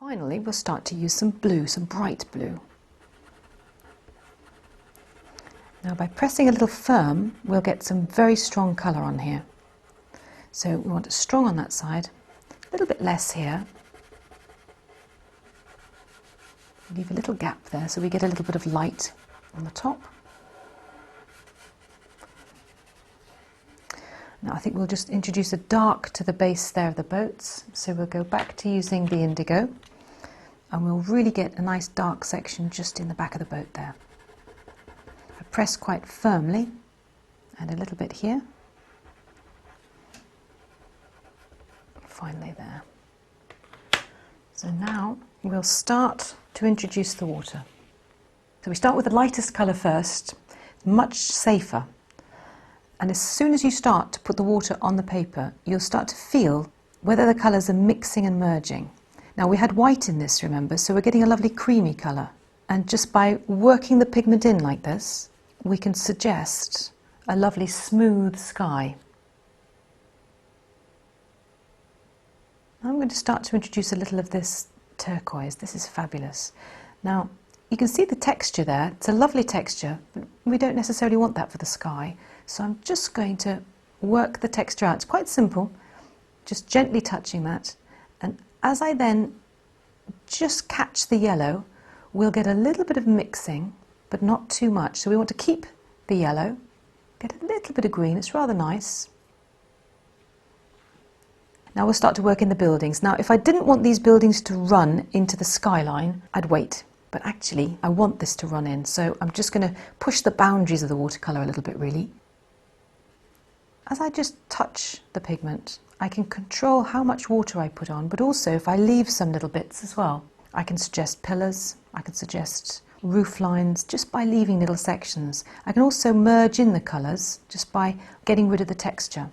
Finally, we'll start to use some blue, some bright blue. Now by pressing a little firm, we'll get some very strong colour on here. So we want it strong on that side, a little bit less here. Leave a little gap there so we get a little bit of light on the top. Now I think we'll just introduce a dark to the base there of the boats. So we'll go back to using the indigo and we'll really get a nice dark section just in the back of the boat there. I press quite firmly and a little bit here. Finally there. So now we'll start to introduce the water. So we start with the lightest colour first, much safer. And as soon as you start to put the water on the paper, you'll start to feel whether the colours are mixing and merging. Now we had white in this, remember, so we're getting a lovely creamy colour. And just by working the pigment in like this, we can suggest a lovely smooth sky. I'm going to start to introduce a little of this turquoise. This is fabulous. Now, you can see the texture there. It's a lovely texture, but we don't necessarily want that for the sky. So I'm just going to work the texture out. It's quite simple, just gently touching that. And as I then just catch the yellow, we'll get a little bit of mixing, but not too much. So we want to keep the yellow, get a little bit of green. It's rather nice. Now we'll start to work in the buildings. Now, if I didn't want these buildings to run into the skyline, I'd wait. But actually, I want this to run in. So I'm just going to push the boundaries of the watercolour a little bit, really. As I just touch the pigment, I can control how much water I put on, but also if I leave some little bits as well. I can suggest pillars, I can suggest roof lines, just by leaving little sections. I can also merge in the colours just by getting rid of the texture.